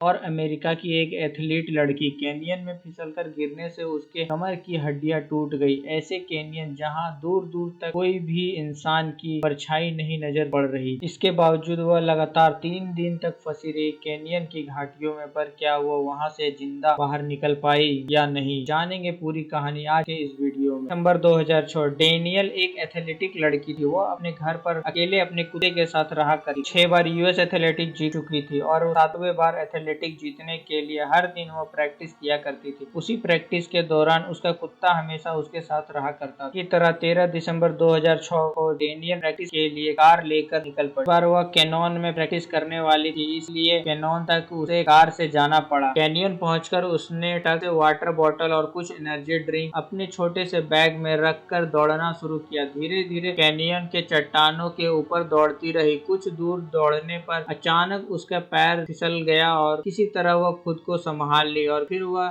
और अमेरिका की एक एथलीट लड़की कैनियन में फिसलकर गिरने से उसके कमर की हड्डियां टूट गई। ऐसे कैनियन जहां दूर दूर तक कोई भी इंसान की परछाई नहीं नजर पड़ रही, इसके बावजूद वह लगातार 3 दिन तक फंसी रही कैनियन की घाटियों में। पर क्या वो वहां से जिंदा बाहर निकल पाई या नहीं, जानेंगे पूरी कहानी आज के इस वीडियो में। नंबर 2006, डेनियल एक एथलेटिक लड़की थी। वो अपने घर पर अकेले अपने कुत्ते के साथ रहा करी। 6 बार यूएस एथलेटिक जीत चुकी थी और 7वें बार एथलेटिक जीतने के लिए हर दिन वो प्रैक्टिस किया करती थी। उसी प्रैक्टिस के दौरान उसका कुत्ता हमेशा उसके साथ रहा करता था। की तरह 13 दिसंबर 2006 को डेनियल प्रैक्टिस के लिए कार लेकर निकल पड़ी। पर वह कैनॉन में प्रैक्टिस करने वाली थी, इसलिए कैनॉन तक उसे कार से जाना पड़ा। कैनियन पहुंचकर उसने टग से वाटर बॉटल और कुछ एनर्जी ड्रिंक अपने छोटे से बैग में रखकर दौड़ना शुरू किया। धीरे धीरे कैनियन के चट्टानों के ऊपर दौड़ती रही। कुछ दूर दौड़ने पर अचानक उसका पैर फिसल गया और किसी तरह वह खुद को संभाल ली और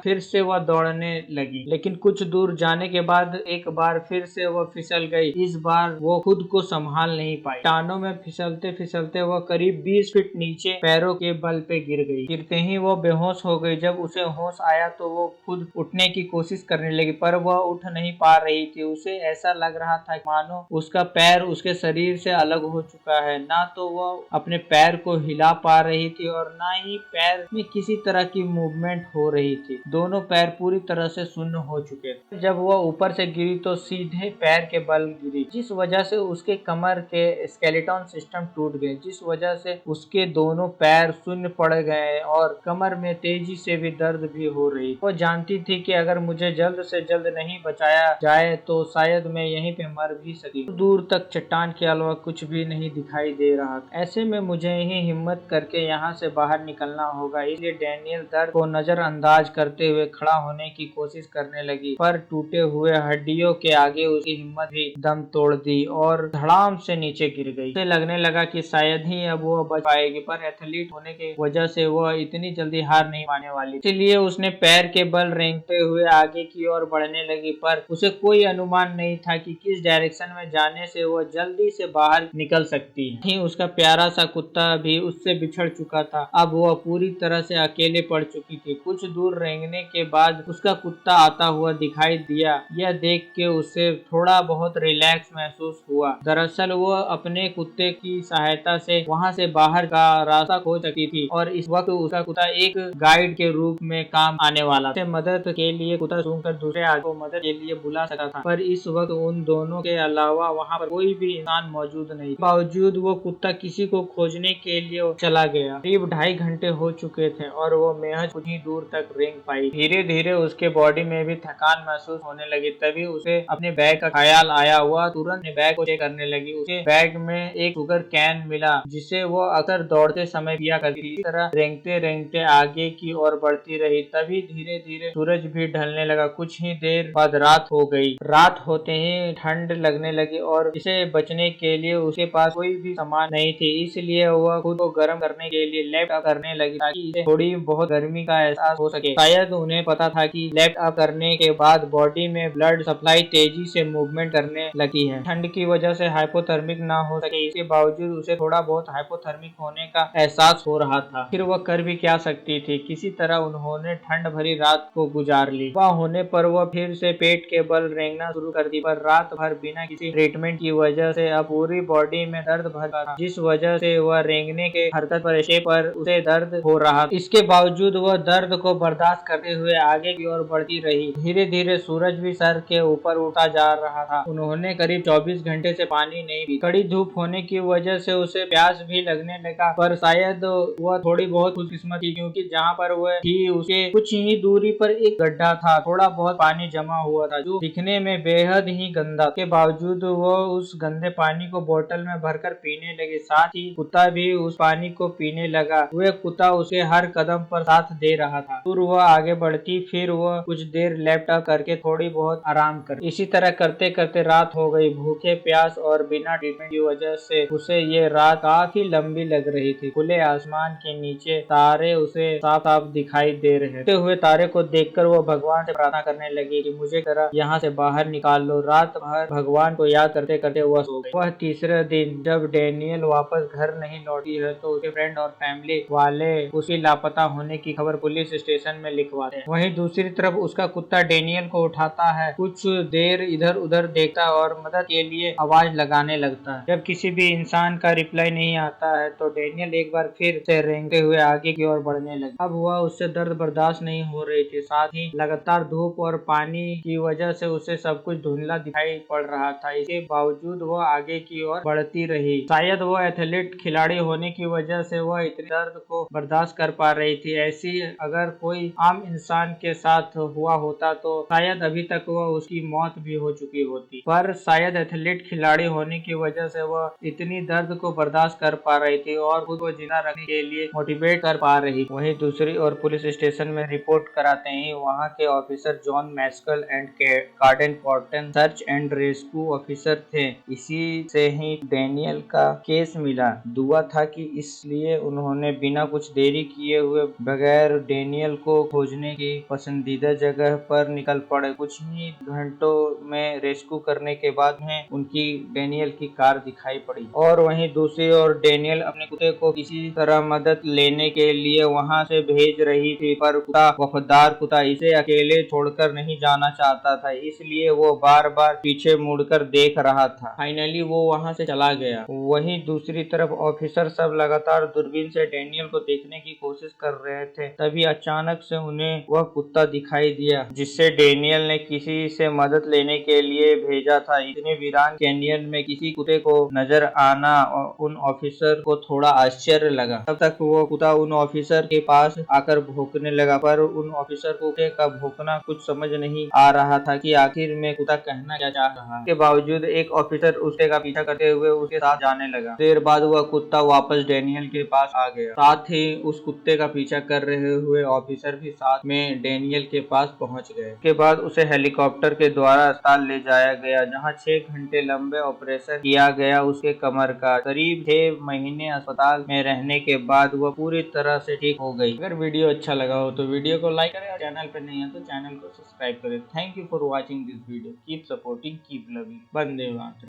फिर से वह दौड़ने लगी। लेकिन कुछ दूर जाने के बाद एक बार फिर से वह फिसल गई। इस बार वो खुद को संभाल नहीं पाई। चट्टानों में फिसलते फिसलते वह करीब 20 फीट नीचे पैरों के बल पे गिर गई। गिरते ही वो बेहोश हो गई। जब उसे होश आया तो वो खुद उठने की कोशिश करने लगी, पर वह उठ नहीं पा रही थी। उसे ऐसा लग रहा था मानो उसका पैर उसके शरीर से अलग हो चुका है। ना तो वह अपने पैर को हिला पा रही थी और ना ही पैर में किसी तरह की मूवमेंट हो रही थी। दोनों पैर पूरी तरह से शून्य हो चुके थे। जब वह ऊपर से गिरी तो सीधे पैर के बल गिरी, जिस वजह से उसके कमर के स्केलेटन सिस्टम टूट गए, जिस वजह से उसके दोनों पैर शून्य पड़ गए और कमर में तेजी से भी दर्द भी हो रही। वो जानती थी कि अगर मुझे जल्द से जल्द नहीं बचाया जाए तो शायद मैं यहीं पे मर भी सकी। दूर तक चट्टान के अलावा कुछ भी नहीं दिखाई दे रहा था। ऐसे में मुझे ही हिम्मत करके यहाँ से बाहर निकलना होगा। इसलिए डेनियल दर्द को नजरअंदाज करते हुए खड़ा होने की कोशिश करने लगी, पर टूटे हुए हड्डियों के आगे उसकी हिम्मत भी दम तोड़ दी और धड़ाम से नीचे गिर गई। उसे लगने लगा कि शायद ही अब वो बच पाएगी, पर एथलीट होने की वजह से वह इतनी जल्दी हार नहीं पाने वाली। इसलिए उसने पैर के बल रेंगते हुए आगे की ओर बढ़ने लगी, पर उसे कोई अनुमान नहीं था कि किस डायरेक्शन में जाने से वह जल्दी से बाहर निकल सकती है। उसका प्यारा सा कुत्ता भी उससे बिछड़ चुका था। अब वह पूरी तरह से अकेले पड़ चुकी थी। कुछ दूर रेंगने के बाद उसका कुत्ता आता हुआ दिखाई दिया। यह देख के उसे थोड़ा बहुत रिलैक्स महसूस हुआ। दरअसल वह अपने कुत्ते की सहायता से वहां से बाहर का रास्ता खोज सकी थी और इस वक्त उसका कुत्ता एक गाइड के रूप में काम आने वाला था। मदद के लिए कुत्ता सूंघकर दूसरे आदमी को मदद के लिए बुला सकता था, पर इस वक्त उन दोनों के अलावा वहां पर कोई भी इंसान मौजूद नहीं। बावजूद वो कुत्ता किसी को खोजने के लिए चला गया। करीब 2.5 घंटे हो चुके थे और वो महज कुछ ही दूर तक रेंग पाई। धीरे धीरे उसके बॉडी में भी थकान महसूस होने लगी। तभी उसे अपने बैग का ख्याल आया। हुआ तुरंत बैग को चेक करने लगी। उसके बैग में एक शुगर कैन मिला, जिसे वो अक्सर दौड़ते समय पिया करती थी। इस तरह रेंगते रेंगते आगे की ओर बढ़ती रही। तभी धीरे धीरे सूरज भी ढलने लगा। कुछ ही देर बाद रात हो गई। रात होते ही ठंड लगने लगी और इसे बचने के लिए उसके पास कोई भी सामान नहीं थी। इसलिए वह खुद को गर्म करने के लिए लेफ्ट अप करने लगी ताकि इसे थोड़ी बहुत गर्मी का एहसास हो सके। शायद उन्हें पता था कि लेफ्ट अप करने के बाद बॉडी में ब्लड सप्लाई तेजी से मूवमेंट करने लगती है। ठंड की वजह से हाइपोथर्मिक ना हो सके, इसके बावजूद उसे थोड़ा बहुत हाइपोथर्मिक होने का एहसास हो रहा था। फिर वह कर भी क्या सकती थी। किसी तरह उन्होंने ठंड भरी रात को गुजार ली। वह होने पर वह फिर से पेट के बल रेंगना शुरू कर दी, पर रात भर बिना किसी ट्रीटमेंट की वजह से अब पूरी बॉडी में दर्द भर था, जिस वजह से वह रेंगने के हरकत पर उसे दर्द हो रहा। इसके बावजूद वह दर्द को बर्दाश्त करते हुए आगे की ओर बढ़ती रही। धीरे धीरे सूरज भी सर के ऊपर उठा जा रहा था। उन्होंने करीब 24 घंटे से पानी नहीं पी। कड़ी धूप होने की वजह से उसे प्यास भी लगने लगा, पर शायद वह थोड़ी बहुत खुशकिस्मत थी, क्योंकि जहाँ पर वह थी उसके कुछ ही दूरी पर एक गड्ढा था। थोड़ा बहुत पानी जमा हुआ था जो दिखने में बेहद ही गंदा। के बावजूद वह उस गंदे पानी को बोतल में भरकर पीने लगे। साथ ही कुत्ता भी उस पानी को पीने लगा। वह कुत्ता उसे हर कदम पर साथ दे रहा था। फिर वह आगे बढ़ती, फिर वह कुछ देर लेफ्ट अप करके थोड़ी बहुत आराम कर। इसी तरह करते करते रात हो गई। भूखे प्यास और बिना ट्रीटमेंट की वजह से उसे ये रात काफी लंबी लग रही थी। खुले आसमान के नीचे तारे उसे साफ साफ दिखाई दे रहे थे। हुए तारे को देखकर वो भगवान से प्रार्थना करने लगी कि मुझे जरा यहाँ से बाहर निकाल लो। रात भर भगवान को याद करते करते वह सो गई। वह तीसरे दिन जब डेनियल वापस घर नहीं लौटी है तो उसके फ्रेंड और फैमिली वाले उसकी लापता होने की खबर पुलिस स्टेशन में लिखवाते हैं। वहीं दूसरी तरफ उसका कुत्ता डेनियल को उठाता है, कुछ देर इधर उधर देखता है और मदद के लिए आवाज लगाने लगता है। जब किसी भी इंसान का रिप्लाई नहीं आता है तो डेनियल एक बार फिर से रेंगते हुए आगे की ओर बढ़ने लगा। अब वह उससे दर्द बर्दाश्त नहीं हो रही थी, साथ ही लगातार धूप और पानी की वजह से उसे सब कुछ धुंधला दिखाई पड़ रहा था। इसके बावजूद वह आगे की ओर बढ़ती रही। शायद वो एथलीट खिलाड़ी होने की वजह से वह इतने दर्द को बर्दाश्त कर पा रही थी। ऐसी अगर कोई आम इंसान के साथ हुआ होता तो शायद अभी तक वह उसकी मौत भी हो चुकी होती, पर शायद एथलीट खिलाड़ी होने की वजह से वह इतनी दर्द को बर्दाश्त कर पा रही थी और खुद को जिंदा रखने के लिए मोटिवेट कर पा रही। वहीं दूसरी ओर पुलिस स्टेशन में रिपोर्ट कराते ही वहां के ऑफिसर जॉन मैस्कल एंड कार्डन पॉर्टन सर्च एंड रेस्क्यू ऑफिसर थे। इसी से ही डेनियल का केस मिला। दुआ था कि इसलिए उन्होंने बिना कुछ देरी किए हुए बगैर डेनियल को खोजने की पसंदीदा जगह पर निकल पड़े। कुछ ही घंटों में रेस्क्यू करने के बाद में उनकी डेनियल की कार दिखाई पड़ी और वहीं दूसरी ओर डेनियल अपने कुत्ते को किसी तरह मदद लेने के लिए वहां से भेज रही थी, पर कुत्ता वफादार कुत्ता इसे अकेले छोड़कर नहीं जाना चाहता था, इसलिए वो बार बार पीछे मुड़कर देख रहा था। फाइनली वो वहां से चला गया। वहीं दूसरी तरफ ऑफिसर सब लगातार दूरबीन से डेनियल को देखने की कोशिश कर रहे थे। तभी अचानक से उन्हें वह कुत्ता दिखाई दिया जिससे डेनियल ने किसी से मदद लेने के लिए भेजा था। इतने वीरान कैनियन में किसी कुत्ते को नजर आना उन ऑफिसर को थोड़ा आश्चर्य लगा। तब तक वो कुत्ता उन ऑफिसर के पास आकर भौंकने लगा, पर उन ऑफिसर को कुत्ते का भौंकना कुछ समझ नहीं आ रहा था कि आखिर में कुत्ता कहना क्या चाह रहा है। इसके बावजूद एक ऑफिसर उसके का पीछा करते हुए उसके साथ जाने लगा। देर बाद वह कुत्ता वापस डेनियल के पास आ गया, साथ ही उस कुत्ते का पीछा कर रहे हुए ऑफिसर भी साथ में डेनियल के पास पहुंच गए। उसके बाद उसे हेलीकॉप्टर के द्वारा अस्पताल ले जाया गया, जहां 6 घंटे लंबे ऑपरेशन किया गया उसके कमर का। करीब 6 महीने अस्पताल में रहने के बाद वह पूरी तरह से ठीक हो गई। अगर वीडियो अच्छा लगा हो तो वीडियो को लाइक करें और चैनल पर नहीं है तो चैनल को सब्सक्राइब करें। Thank you for watching this video. Keep supporting, keep loving. Vande Mataram.